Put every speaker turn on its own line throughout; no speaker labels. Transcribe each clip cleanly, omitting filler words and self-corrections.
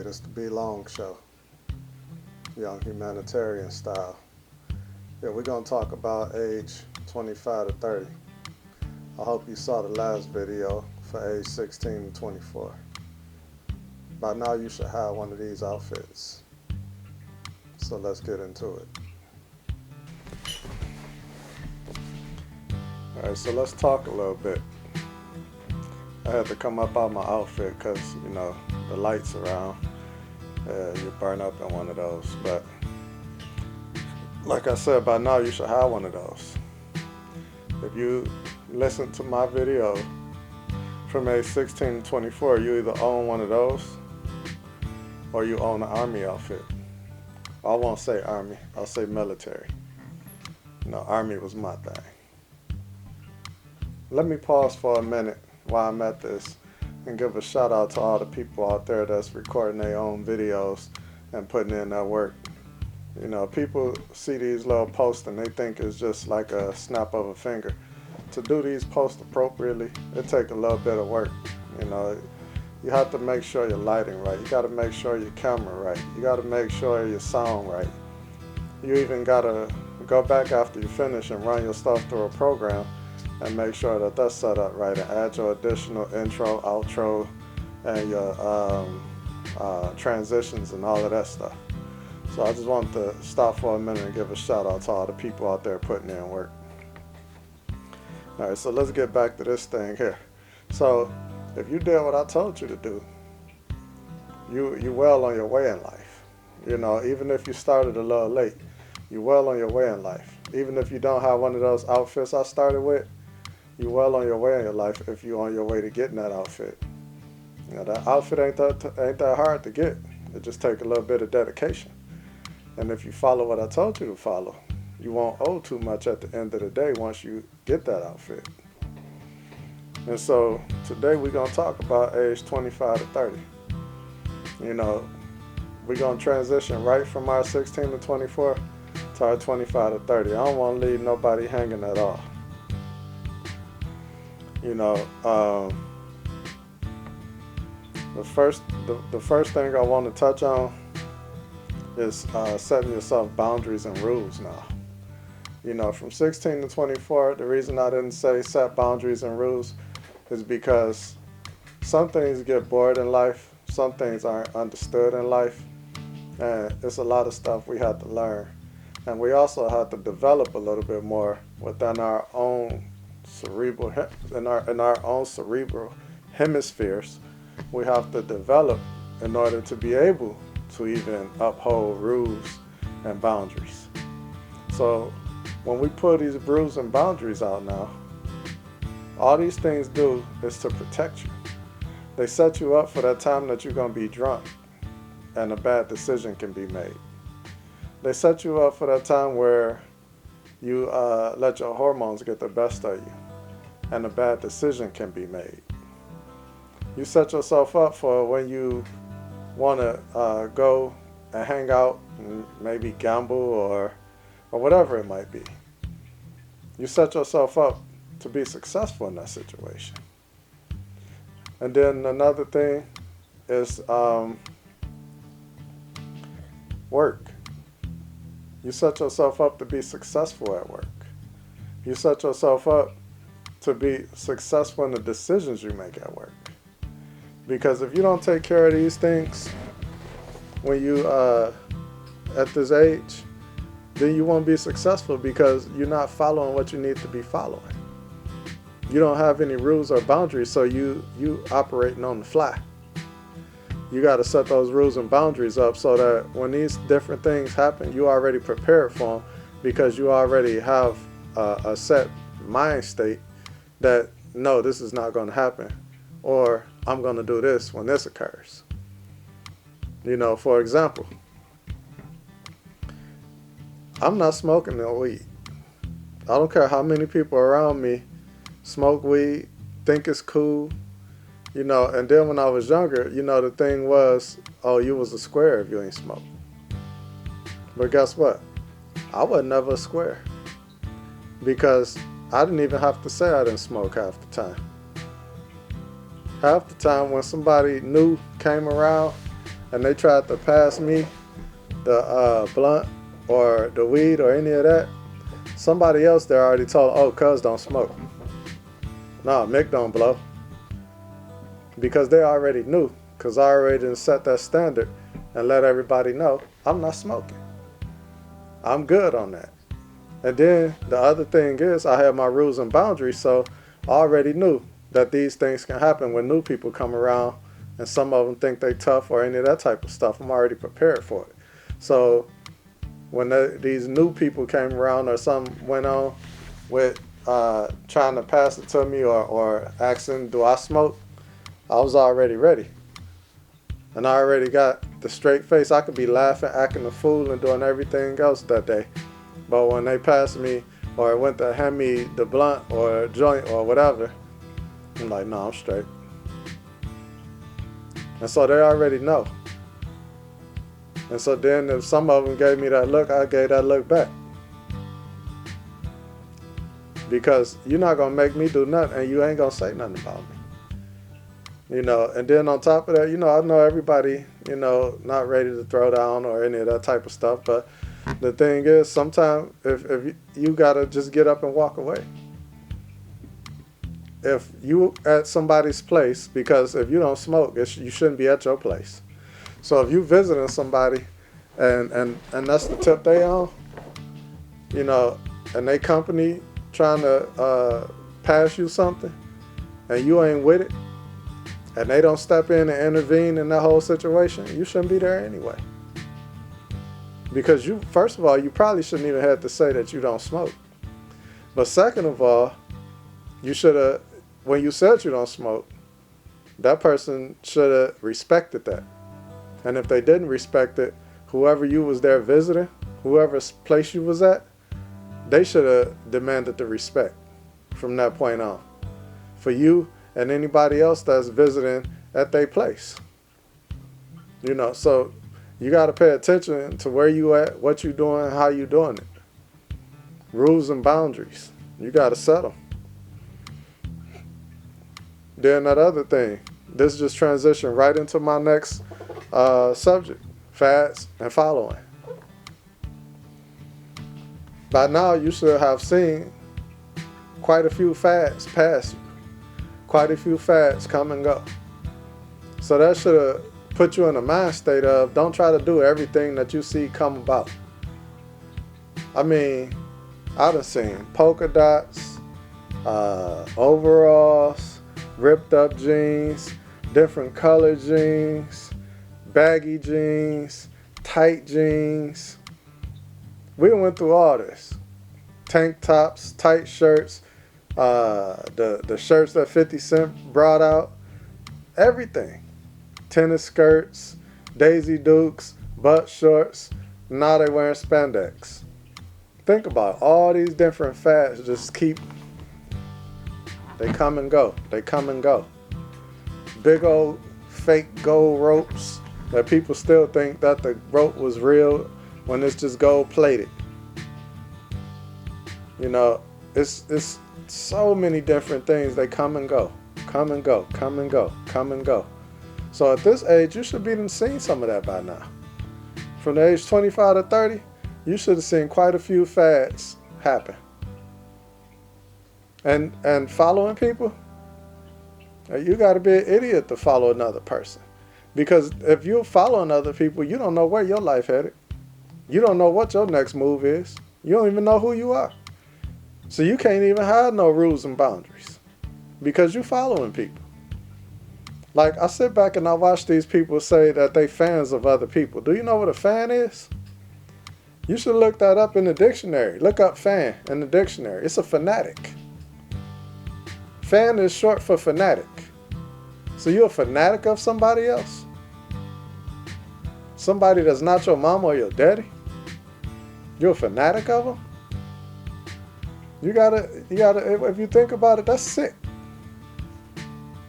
This the BLONGshow, young humanitarian style. Yeah, we're gonna talk about age 25 to 30. I hope you saw the last video for age 16 to 24. By now you should have one of these outfits. So let's get into it. Alright, so let's talk a little bit. I had to come up out my outfit because, the lights around. You burn up in one of those. But like I said, by now you should have one of those. If you listen to my video from age 16 to 24, you either own one of those or you own an army outfit. I won't say army, I'll say military. Army was my thing. Let me pause for a minute while I'm at this and give a shout out to all the people out there that's recording their own videos and putting in that work. People see these little posts and they think it's just like a snap of a finger. To do these posts appropriately, it takes a little bit of work. You have to make sure your lighting right. You got to make sure your camera right. You got to make sure your sound right. You even got to go back after you finish and run your stuff through a program and make sure that that's set up right, and add your additional intro, outro, and your transitions and all of that stuff. So I just wanted to stop for a minute and give a shout out to all the people out there putting in work. Alright, so let's get back to this thing here. So if you did what I told you to do, you well on your way in life. Even if you started a little late, you well on your way in life. Even if you don't have one of those outfits I started with, you well on your way in your life if you're on your way to getting that outfit. That outfit ain't that hard to get. It just takes a little bit of dedication. And if you follow what I told you to follow, you won't owe too much at the end of the day once you get that outfit. And so today we're going to talk about age 25 to 30. We're going to transition right from our 16 to 24 to our 25 to 30. I don't want to leave nobody hanging at all. The first thing I want to touch on is setting yourself boundaries and rules now. From 16 to 24, the reason I didn't say set boundaries and rules is because some things get bored in life, some things aren't understood in life, and it's a lot of stuff we have to learn. And we also have to develop a little bit more within our own cerebral hemispheres. We have to develop in order to be able to even uphold rules and boundaries. So when we put these rules and boundaries out now, all these things do is to protect you. They set you up for that time that you're going to be drunk and a bad decision can be made. They set you up for that time where you let your hormones get the best of you and a bad decision can be made. You set yourself up for when you want to go and hang out and maybe gamble or whatever it might be. You set yourself up to be successful in that situation. And then another thing is work. You set yourself up to be successful at work. You set yourself up to be successful in the decisions you make at work. Because if you don't take care of these things when you at this age, then you won't be successful because you're not following what you need to be following. You don't have any rules or boundaries, so you operating on the fly. You got to set those rules and boundaries up so that when these different things happen, you already prepared for them because you already have a set mind state that, no, this is not going to happen, or I'm going to do this when this occurs. For example, I'm not smoking no weed. I don't care how many people around me smoke weed, think it's cool. And then when I was younger, the thing was, oh, you was a square if you ain't smoke. But guess what? I was never a square because I didn't even have to say I didn't smoke half the time. Half the time when somebody new came around and they tried to pass me the blunt or the weed or any of that, somebody else there already told, oh, cuz don't smoke. No, Mick don't blow. Because they already knew, because I already done set that standard and let everybody know I'm not smoking. I'm good on that. And then the other thing is I have my rules and boundaries, so I already knew that these things can happen when new people come around and some of them think they tough or any of that type of stuff. I'm already prepared for it. So when these new people came around or something went on with trying to pass it to me or asking, do I smoke? I was already ready. And I already got the straight face. I could be laughing, acting a fool, and doing everything else that day. But when they passed me or went to hand me the blunt or joint or whatever, I'm like, no, I'm straight. And so they already know. And so then if some of them gave me that look, I gave that look back. Because you're not going to make me do nothing and you ain't going to say nothing about me. You know, and then on top of that, you know, I know everybody, you know, not ready to throw down or any of that type of stuff. But the thing is, sometimes if you got to just get up and walk away. If you at somebody's place, because if you don't smoke, you shouldn't be at your place. So if you visiting somebody and that's the tip they on, you know, and they company trying to pass you something and you ain't with it, and they don't step in and intervene in that whole situation, you shouldn't be there anyway. Because first of all, you probably shouldn't even have to say that you don't smoke. But second of all, you should have, when you said you don't smoke, that person should have respected that. And if they didn't respect it, whoever you was there visiting, whoever's place you was at, they should have demanded the respect from that point on. For you and anybody else that's visiting at their place. You know, so you got to pay attention to where you at, what you doing, how you doing it. Rules and boundaries. You got to set them. Then that other thing, this just transitioned right into my next subject, fads and following. By now, you should have seen quite a few fads pass you. Quite a few fads come and go. So that should have put you in a mind state of don't try to do everything that you see come about. I mean, I done seen polka dots, overalls, ripped up jeans, different colored jeans, baggy jeans, tight jeans. We went through all this. Tank tops, tight shirts, the shirts that 50 Cent brought out, everything. Tennis skirts, Daisy Dukes, butt shorts, now they wearing spandex. Think about it. All these different fads just they come and go. They come and go. Big old fake gold ropes that people still think that the rope was real when it's just gold plated. You know, it's so many different things. They come and go, come and go, come and go, come and go. So at this age, you should be seeing some of that by now. From the age 25 to 30, you should have seen quite a few fads happen. And following people, you got to be an idiot to follow another person. Because if you're following other people, you don't know where your life headed. You don't know what your next move is. You don't even know who you are. So you can't even have no rules and boundaries because you're following people. Like, I sit back and I watch these people say that they fans of other people. Do you know what a fan is? You should look that up in the dictionary. Look up fan in the dictionary. It's a fanatic. Fan is short for fanatic. So you're a fanatic of somebody else? Somebody that's not your mama or your daddy? You're a fanatic of them? You gotta, if you think about it, that's sick.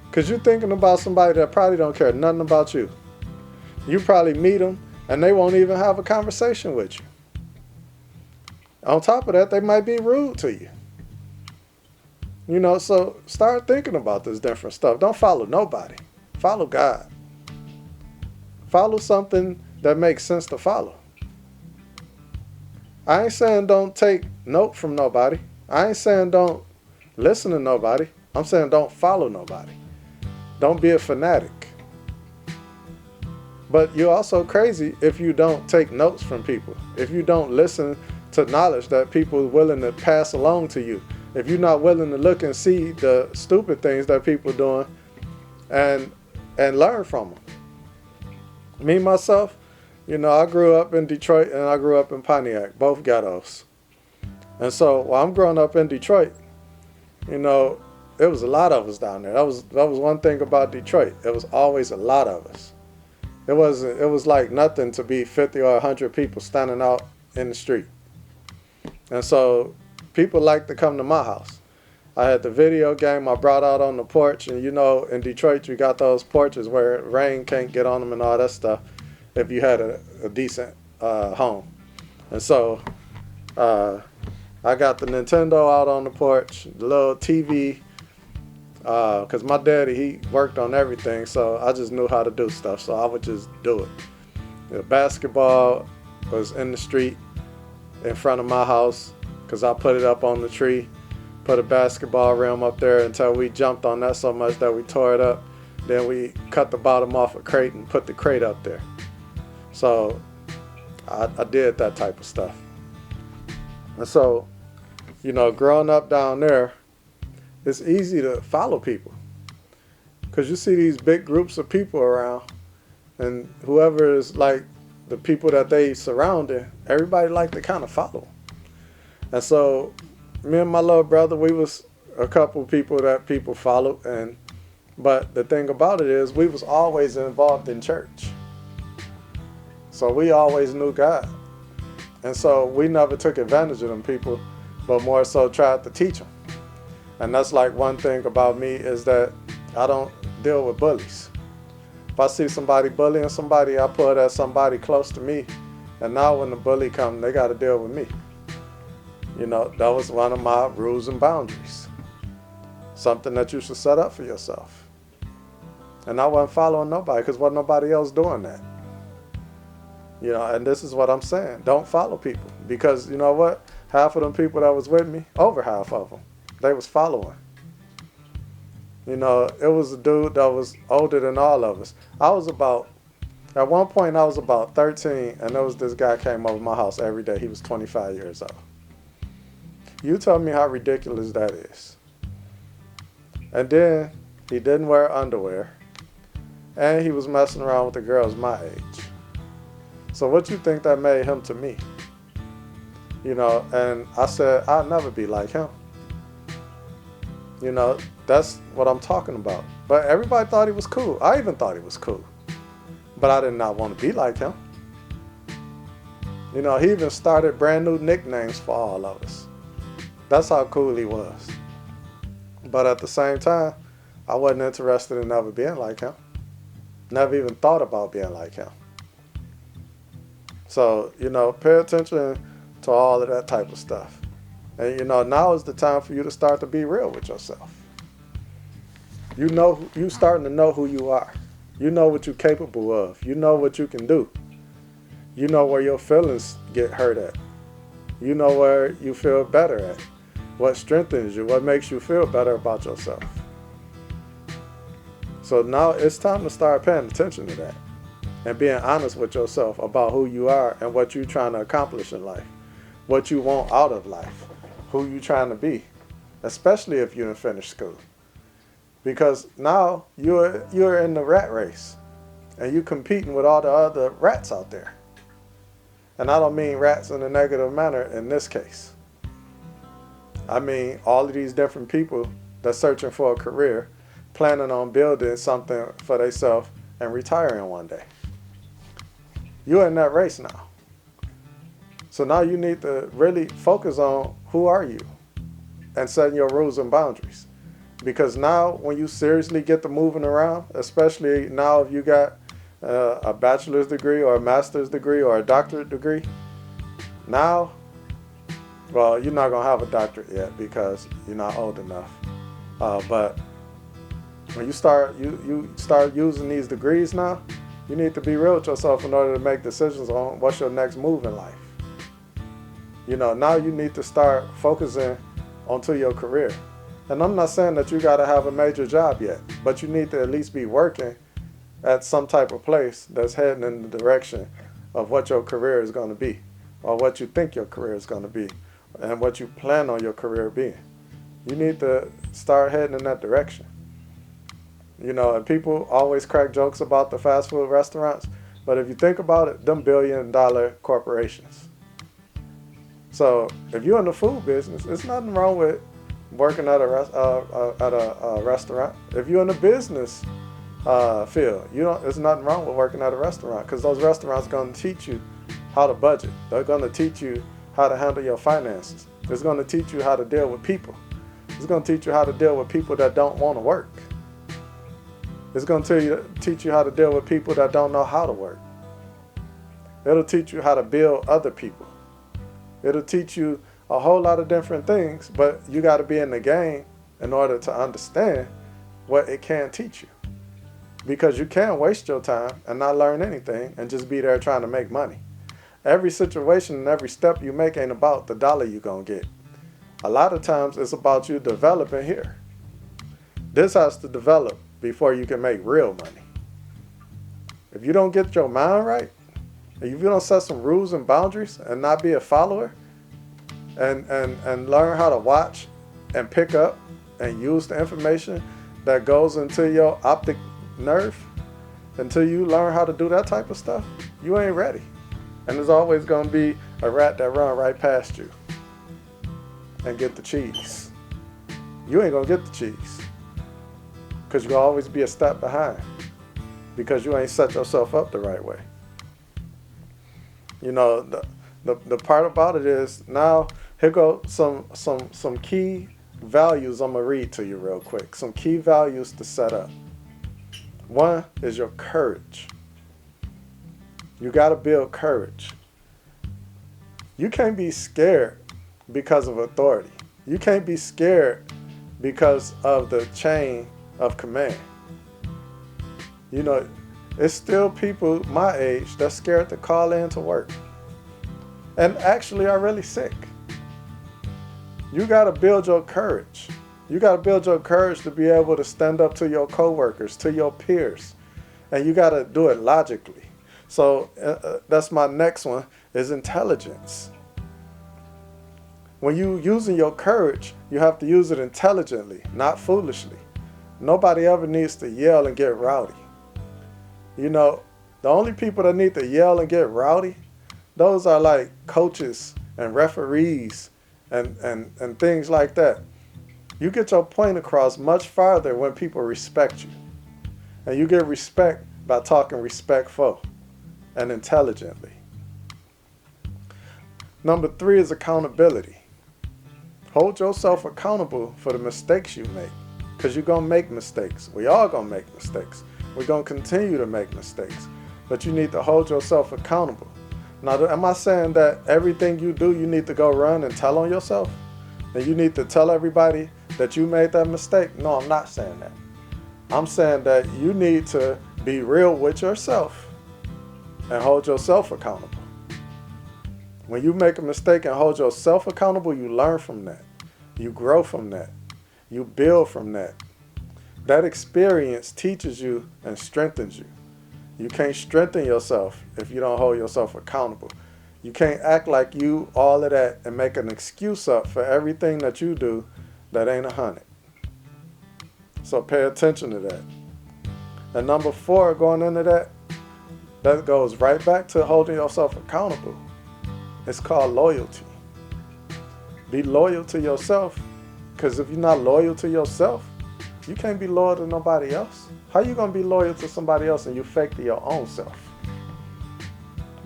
Because you're thinking about somebody that probably don't care nothing about you. You probably meet them and they won't even have a conversation with you. On top of that, they might be rude to you. You know, so start thinking about this different stuff. Don't follow nobody. Follow God. Follow something that makes sense to follow. I ain't saying don't take note from nobody. I ain't saying don't listen to nobody. I'm saying don't follow nobody. Don't be a fanatic. But you're also crazy if you don't take notes from people. If you don't listen to knowledge that people are willing to pass along to you. If you're not willing to look and see the stupid things that people are doing and learn from them. Me, myself, I grew up in Detroit and I grew up in Pontiac, both ghettos. And so while I'm growing up in Detroit, it was a lot of us down there. That was one thing about Detroit. It was always a lot of us. It was like nothing to be 50 or 100 people standing out in the street. And so people like to come to my house. I had the video game I brought out on the porch, and in Detroit you got those porches where rain can't get on them and all that stuff if you had a decent home. And so I got the Nintendo out on the porch, the little TV, because my daddy, he worked on everything, so I just knew how to do stuff, so I would just do it. The basketball was in the street in front of my house because I put it up on the tree, put a basketball rim up there until we jumped on that so much that we tore it up. Then we cut the bottom off a crate and put the crate up there. So I did that type of stuff. And so, growing up down there, it's easy to follow people because you see these big groups of people around, and whoever is like the people that they surrounding, everybody like to kind of follow. And so me and my little brother, we was a couple people that people followed, but the thing about it is we was always involved in church. So we always knew God. And so we never took advantage of them people, but more so tried to teach them. And that's like one thing about me is that I don't deal with bullies. If I see somebody bullying somebody, I put it at somebody close to me. And now when the bully comes, they got to deal with me. That was one of my rules and boundaries. Something that you should set up for yourself. And I wasn't following nobody because wasn't nobody else doing that. And this is what I'm saying. Don't follow people. Because you know what? Half of them people that was with me, over half of them, they was following. It was a dude that was older than all of us. At one point I was about 13, and there was this guy came over my house every day. He was 25 years old. You tell me how ridiculous that is. And then he didn't wear underwear, and he was messing around with the girls my age. So what you think that made him to me? And I said, I'll never be like him. That's what I'm talking about. But everybody thought he was cool. I even thought he was cool. But I did not want to be like him. He even started brand new nicknames for all of us. That's how cool he was. But at the same time, I wasn't interested in never being like him. Never even thought about being like him. So, pay attention to all of that type of stuff. And, now is the time for you to start to be real with yourself. You starting to know who you are. You know what you're capable of. You know what you can do. You know where your feelings get hurt at. You know where you feel better at. What strengthens you. What makes you feel better about yourself. So now it's time to start paying attention to that. And being honest with yourself about who you are and what you're trying to accomplish in life. What you want out of life. Who you trying to be. Especially if you didn't finish school. Because now you're in the rat race. And you're competing with all the other rats out there. And I don't mean rats in a negative manner in this case. I mean all of these different people that's searching for a career, planning on building something for themselves and retiring one day. You're in that race now. So now you need to really focus on who are you and setting your rules and boundaries. Because now when you seriously get to moving around, especially now if you got a bachelor's degree or a master's degree or a doctorate degree, now, well, you're not going to have a doctorate yet because you're not old enough. But when you start using these degrees now, You need to be real with yourself in order to make decisions on what's your next move in life. Now you need to start focusing onto your career. And I'm not saying that you got to have a major job yet, but you need to at least be working at some type of place that's heading in the direction of what your career is going to be, or what you think your career is going to be, and what you plan on your career being. You need to start heading in that direction. And people always crack jokes about the fast food restaurants, but if you think about it, them billion-dollar corporations. So if you're in the food business, there's nothing wrong with working at a restaurant. If you're in the business field, there's nothing wrong with working at a restaurant, because those restaurants are going to teach you how to budget. They're going to teach you how to handle your finances. It's going to teach you how to deal with people. It's going to teach you how to deal with people that don't want to work. It's going to teach you how to deal with people that don't know how to work. It'll teach you how to build other people. It'll teach you a whole lot of different things, but you got to be in the game in order to understand what it can teach you. Because you can't waste your time and not learn anything and just be there trying to make money. Every situation and every step you make ain't about the dollar you're going to get. A lot of times it's about you developing here. This has to develop before you can make real money. If you don't get your mind right, if you don't set some rules and boundaries and not be a follower, and learn how to watch and pick up and use the information that goes into your optic nerve, until you learn how to do that type of stuff, you ain't ready. And there's always going to be a rat that run right past you and get the cheese. You ain't going to get the cheese, because you'll always be a step behind, because you ain't set yourself up the right way. The part about it is, now here go some key values I'm going to read to you real quick. Some key values to set up. One is your courage. You got to build courage. You can't be scared because of authority. You can't be scared because of the chain of command. It's still people my age that's scared to call in to work, and actually are really sick. You got to build your courage. You got to build your courage to be able to stand up to your coworkers, to your peers, and you got to do it logically. So that's my next one, is intelligence. When you using your courage, you have to use it intelligently, not foolishly. Nobody ever needs to yell and get rowdy. The only people that need to yell and get rowdy, those are like coaches and referees and things like that. You get your point across much farther when people respect you. And you get respect by talking respectful and intelligently. Number 3 is accountability. Hold yourself accountable for the mistakes you make, because you're going to make mistakes. We all going to make mistakes. We're going to continue to make mistakes, but you need to hold yourself accountable. Now, am I saying that everything you do, you need to go run and tell on yourself? And you need to tell everybody that you made that mistake? No, I'm not saying that. I'm saying that you need to be real with yourself and hold yourself accountable. When you make a mistake and hold yourself accountable, you learn from that. You grow from that. You build from that. That experience teaches you and strengthens you. You can't strengthen yourself if you don't hold yourself accountable. You can't act like you all of that and make an excuse up for everything that you do that ain't 100. So pay attention to that. And number 4, going into that goes right back to holding yourself accountable. It's called loyalty. Be loyal to yourself, because if you're not loyal to yourself, you can't be loyal to nobody else. How you going to be loyal to somebody else and you fake to your own self?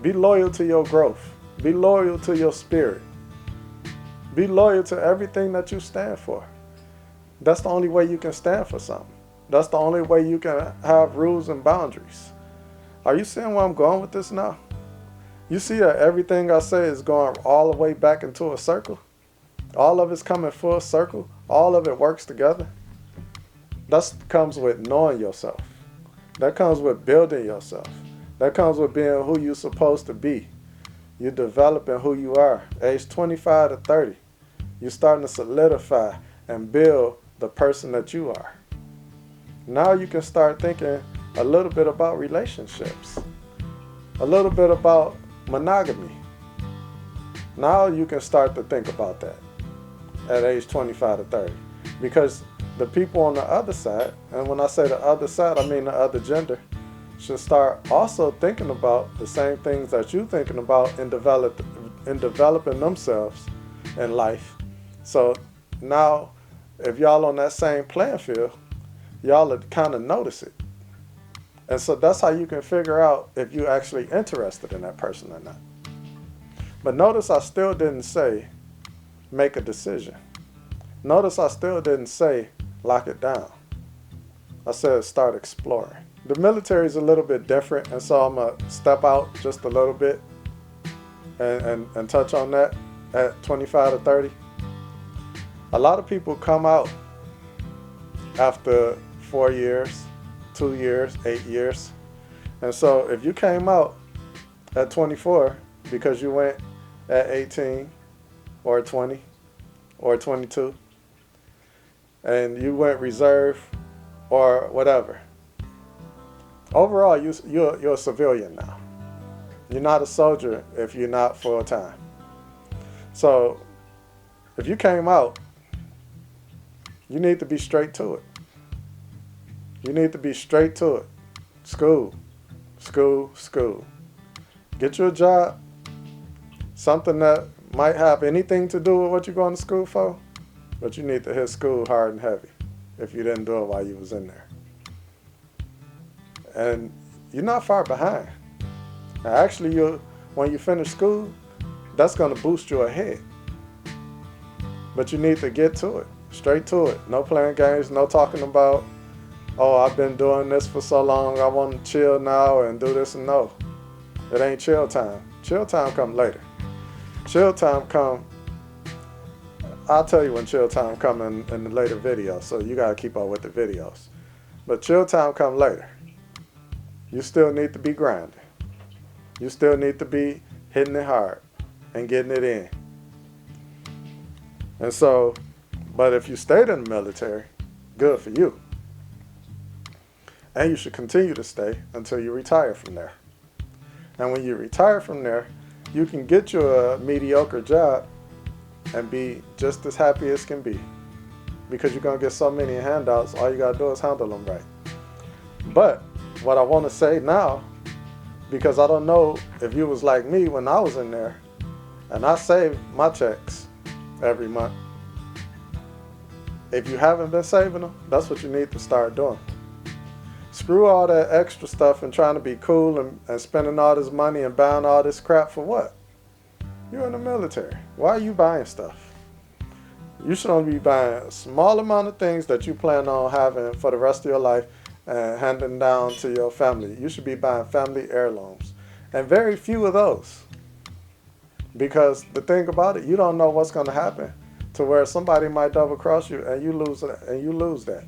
Be loyal to your growth. Be loyal to your spirit. Be loyal to everything that you stand for. That's the only way you can stand for something. That's the only way you can have rules and boundaries. Are you seeing where I'm going with this now? You see that everything I say is going all the way back into a circle? All of it's coming full circle. All of it works together. That comes with knowing yourself. That comes with building yourself. That comes with being who you're supposed to be. You're developing who you are. Age 25 to 30, you're starting to solidify and build the person that you are. Now you can start thinking a little bit about relationships, a little bit about monogamy. Now you can start to think about that at age 25 to 30. Because the people on the other side, and when I say the other side, I mean the other gender, should start also thinking about the same things that you're thinking about in developing themselves in life. So now, if y'all on that same playing field, y'all would kind of notice it. And so that's how you can figure out if you're actually interested in that person or not. But notice I still didn't say make a decision. Notice I still didn't say lock it down. I said start exploring. The military is a little bit different, and so I'm going to step out just a little bit and touch on that at 25 to 30. A lot of people come out after 4 years, 2 years, 8 years. And so if you came out at 24 because you went at 18 or 20 or 22 and you went reserve or whatever, overall you're a civilian now. You're not a soldier if you're not full time. So if you came out, you need to be straight to it. You need to be straight to it. School, school, school. Get you a job, something that might have anything to do with what you're going to school for, but you need to hit school hard and heavy if you didn't do it while you was in there. And you're not far behind. Now, actually, when you finish school, that's going to boost you ahead. But you need to get to it, straight to it. No playing games, no talking about, oh, I've been doing this for so long, I want to chill now and do this and no. It ain't chill time. Chill time come later. Chill time come, I'll tell you when chill time come in the later videos, so you got to keep up with the videos. But chill time come later. You still need to be grinding. You still need to be hitting it hard and getting it in. And so, but if you stayed in the military, good for you. And you should continue to stay until you retire from there. And when you retire from there, you can get you a mediocre job and be just as happy as can be. Because you're going to get so many handouts, all you got to do is handle them right. But what I want to say now, because I don't know if you was like me when I was in there, and I saved my checks every month. If you haven't been saving them, that's what you need to start doing. Screw all that extra stuff and trying to be cool and spending all this money and buying all this crap for what? You're in the military. Why are you buying stuff? You should only be buying a small amount of things that you plan on having for the rest of your life and handing down to your family. You should be buying family heirlooms. And very few of those. Because the thing about it, you don't know what's going to happen to where somebody might double cross you and you lose that.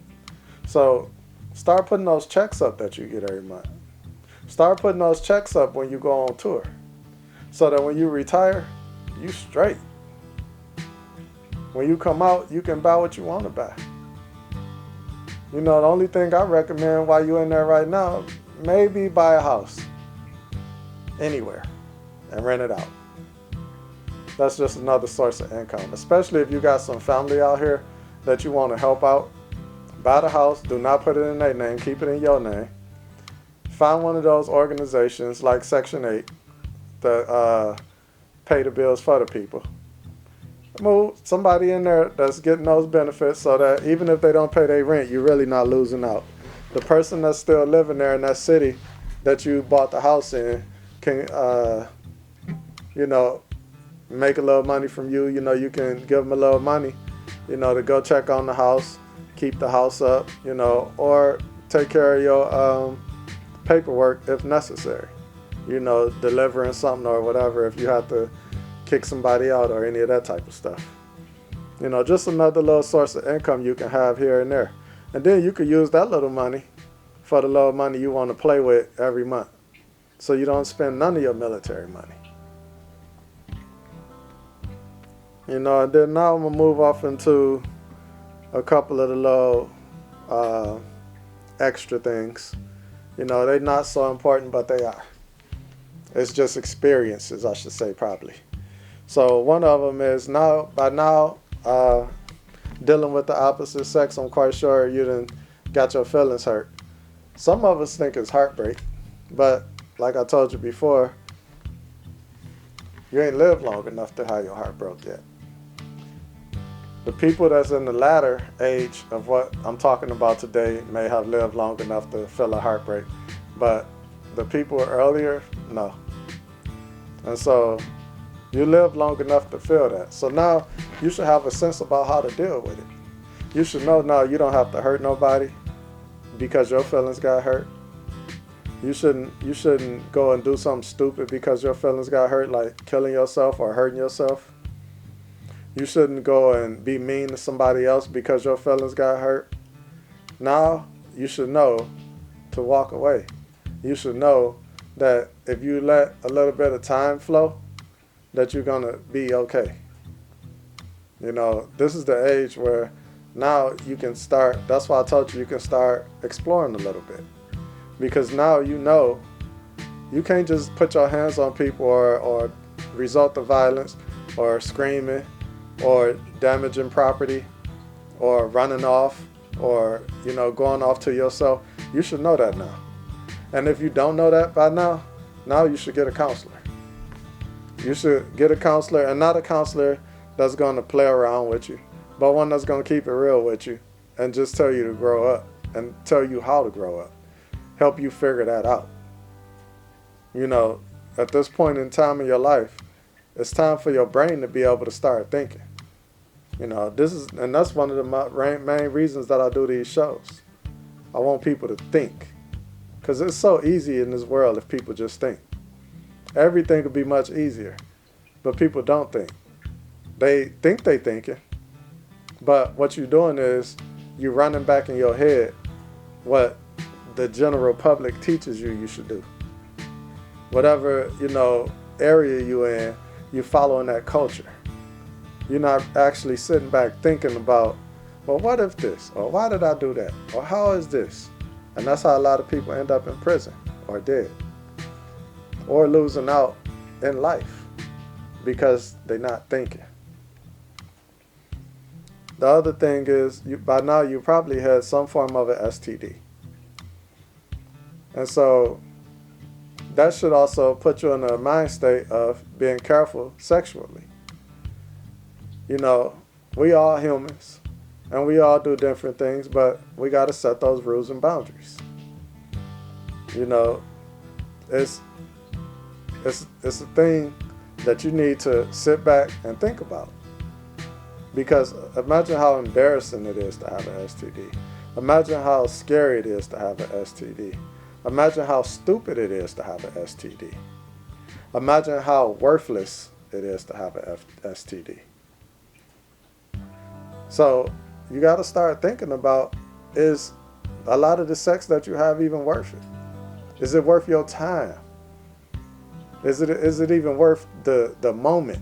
So start putting those checks up that you get every month. Start putting those checks up when you go on tour. So that when you retire, you straight. When you come out, you can buy what you want to buy. You know, the only thing I recommend while you're in there right now, maybe buy a house anywhere and rent it out. That's just another source of income, especially if you got some family out here that you want to help out. Buy the house, do not put it in their name, keep it in your name. Find one of those organizations like Section 8 that pay the bills for the people. Move somebody in there that's getting those benefits so that even if they don't pay their rent, you're really not losing out. The person that's still living there in that city that you bought the house in can, make a little money from you. You know, you can give them a little money, to go check on the house, keep the house up, or take care of your paperwork if necessary. Delivering something or whatever if you have to kick somebody out or any of that type of stuff. Just another little source of income you can have here and there. And then you could use that little money for the little money you want to play with every month. so you don't spend none of your military money. You know, and then now I'm going to move off into a couple of the little extra things. You know, they're not so important, but they are. It's just experiences, I should say, probably. So one of them is by now, dealing with the opposite sex, I'm quite sure you done got your feelings hurt. Some of us think it's heartbreak, but like I told you before, you ain't lived long enough to have your heart broke yet. The people that's in the latter age of what I'm talking about today may have lived long enough to feel a heartbreak, but the people earlier, no. And so you lived long enough to feel that. So now you should have a sense about how to deal with it. You should know now you don't have to hurt nobody because your feelings got hurt. You shouldn't go and do something stupid because your feelings got hurt, like killing yourself or hurting yourself. You shouldn't go and be mean to somebody else because your feelings got hurt. Now you should know to walk away. You should know that if you let a little bit of time flow, that you're going to be okay. You know, this is the age where now you can start, that's why I told you can start exploring a little bit. Because now you know you can't just put your hands on people or resort to violence or screaming or damaging property or running off or, you know, going off to yourself. You should know that now. And if you don't know that by now you should get a counselor. You should get a counselor, and not a counselor that's going to play around with you, but one that's going to keep it real with you and just tell you to grow up and tell you how to grow up. Help you figure that out. You know, at this point in time in your life, it's time for your brain to be able to start thinking. You know, and that's one of the main reasons that I do these shows. I want people to think. Because it's so easy in this world if people just think. Everything could be much easier. But people don't think. They think they thinking. But what you're doing is you're running back in your head what the general public teaches you should do. Whatever, you know, area you're in, you're following that culture. You're not actually sitting back thinking about, well, what if this? Or why did I do that? Or how is this? And that's how a lot of people end up in prison or dead or losing out in life because they're not thinking. The other thing is, by now you probably had some form of an STD. And so that should also put you in a mind state of being careful sexually. You know, we all humans. And we all do different things, but we got to set those rules and boundaries. You know, it's a thing that you need to sit back and think about. Because imagine how embarrassing it is to have an STD. Imagine how scary it is to have an STD. Imagine how stupid it is to have an STD. Imagine how worthless it is to have an STD. So you got to start thinking about, is a lot of the sex that you have even worth it? Is it worth your time? Is it even worth the moment?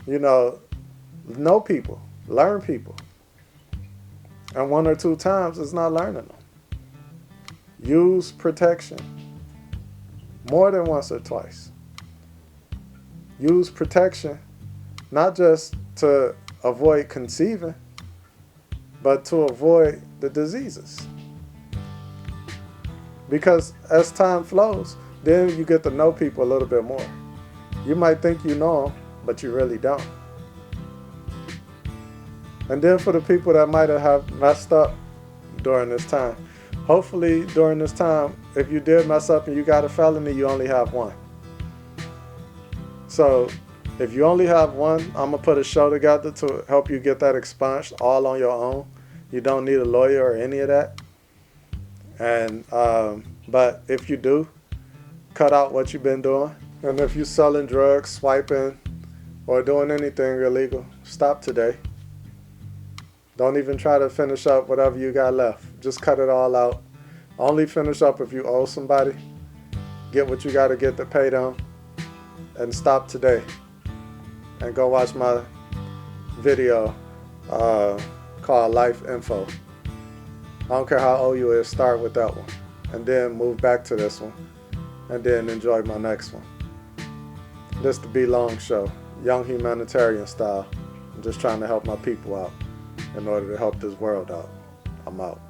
You know people, learn people. And one or two times is not learning them. Use protection more than once or twice. Use protection not just to avoid conceiving, but to avoid the diseases. Because as time flows, then you get to know people a little bit more. You might think you know them, but you really don't. And then for the people that might have messed up during this time, hopefully during this time, if you did mess up and you got a felony, you only have one. So if you only have one, I'm going to put a show together to help you get that expunged all on your own. You don't need a lawyer or any of that. And but if you do, cut out what you've been doing. And if you're selling drugs, swiping, or doing anything illegal, stop today. Don't even try to finish up whatever you got left. Just cut it all out Only finish up if you owe somebody. Get what you got to get to pay them, and stop today and go watch my video called Life Info. I don't care how old you is, start with that one and then move back to this one and then enjoy my next one. This the BLONGshow, young humanitarian style. I'm just trying to help my people out in order to help this world out. I'm out.